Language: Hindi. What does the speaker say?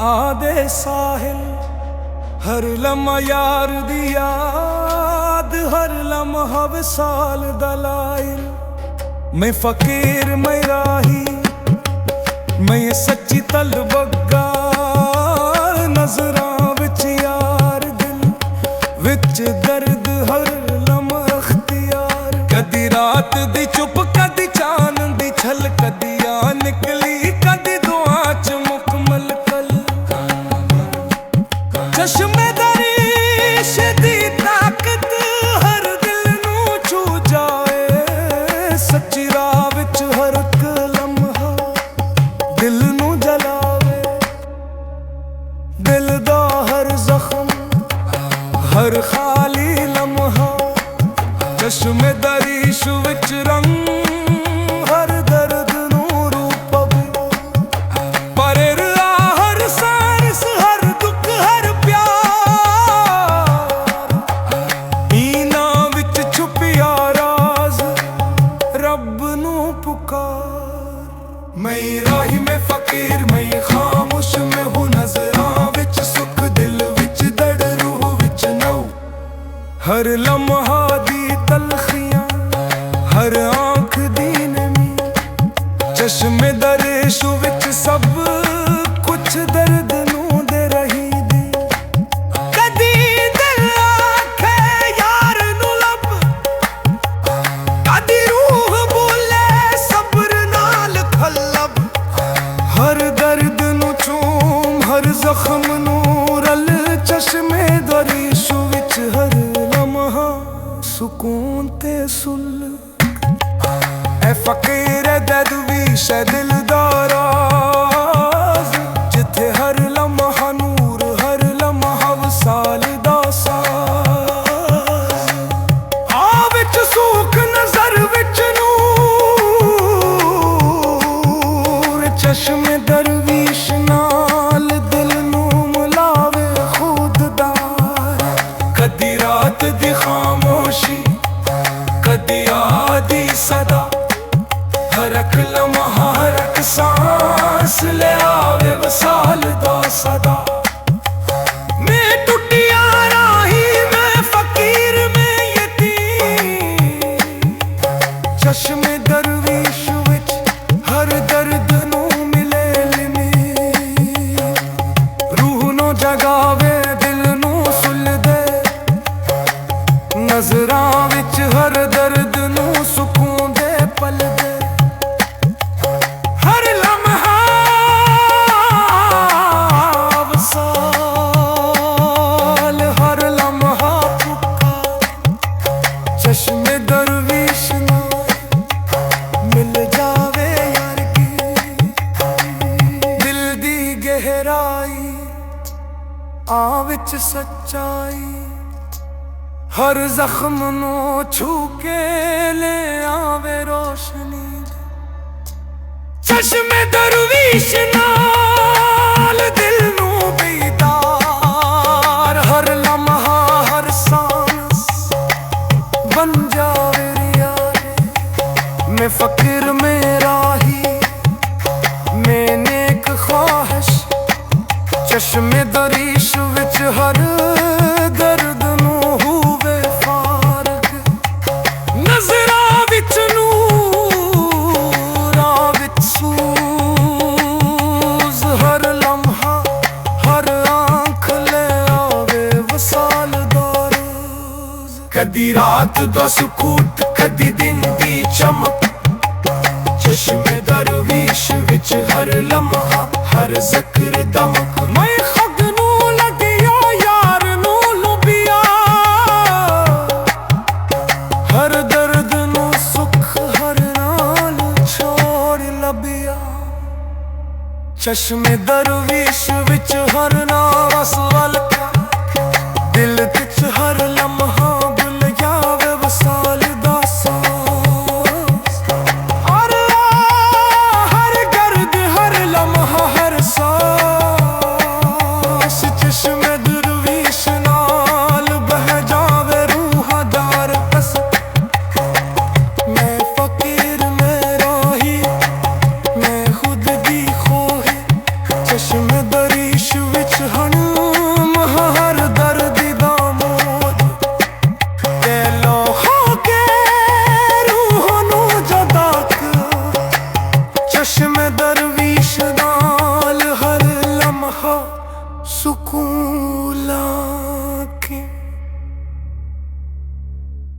आदे साहिल हर लम्हा यार दी याद, हर लम्हा विसाल दलाइल। मैं फकीर मैं राही मैं सच्ची तलबगार, नजरां विच यार दिल विच दर्द हर लम्हा अख्तियार। कदी रात दी चुप कदी चांद दी छल, कदी आ निकली कदी दुआ च मुकमल कल। चश्मे दरीश दी ताकत हर दिल नू छू जाए, सच्ची राह विच हर एक लम्हा दिल नू जलावे। दिल दा हर जख्म हर खाली लम्हा, चश्मे दरीश विच रंग हर दर्द नू रूप वे। पर हर सांस हर दुख हर प्यार, इना विच छुपिया राज रब नू पुकार। मैं राही मैं फकीर मैं खामोश में हूँ, नजरां विच सुख दिल विच दर्द रूह विच नौ। हर लम्हा दी तलखियां हर आंख दी नमी, चश्मे दरेश विच सब कुछ दर्द नू दे रही दी। कदी दिल आखे यार नू लब, कदी रूह बोले सब्र नाल खलब। हर दर्द नू चूम हर जख्म नू रल, चश्मे दरेश विच हर लम्हा सुकून ते सुल। ऐ फकीर दरवीश दिल दा राज, जिथे हर लम्हा नूर हर लम्हा विसाल दा साज। आ विच सूख नजर विच नूर, चश्मे दरवीश नाल दिल नू मिलावे खुददार। कदी रात दी खामोशी कदी आदी सदा, हर एक लम्हा हर एक सांस ले आवे वसाल दा सदा। मैं टुटिया राही मैं फकीर मैं यतीम, चश्मे दरवीश विच हर दर्द नू मिले लिमी। रूह नू जगावे दिल नू सुल दे, नजरां विच हर दर्द नू सुकून दे पल दे। हर लम्हा वसाल हर लम्हा पुकार, चश्मे दरवीश ना मिल जावे यार की। दिल दी गहराई आ विच सच्चाई, हर जख्म नू छू के ले आवे रोशनी। चश्मे दरवीश नाल दिल नू बेदार, हर लम्हा हर सांस बन जावे रियारे। मैं फकीर में राही मैं नेक ख्वाहिश, चश्मे दरीश विच हर दर्द नू हुवे फारग। नजरां विच नूरां विच सूज, हर लम्हा हर आंख ले आवे वसाल दा रोज। कदी रात दा सुकूत कदी दिन दी चमक, चश्मे दरवीश विच हर लम्हा हर ज़िक्र दमक। मैं खुद नू लगिया यार नू लुबिया, हर दर्द नू सुख हर नाल छोड़ लबिया। चश्मे दरवीश विच हर नाम असवल दिल विच हर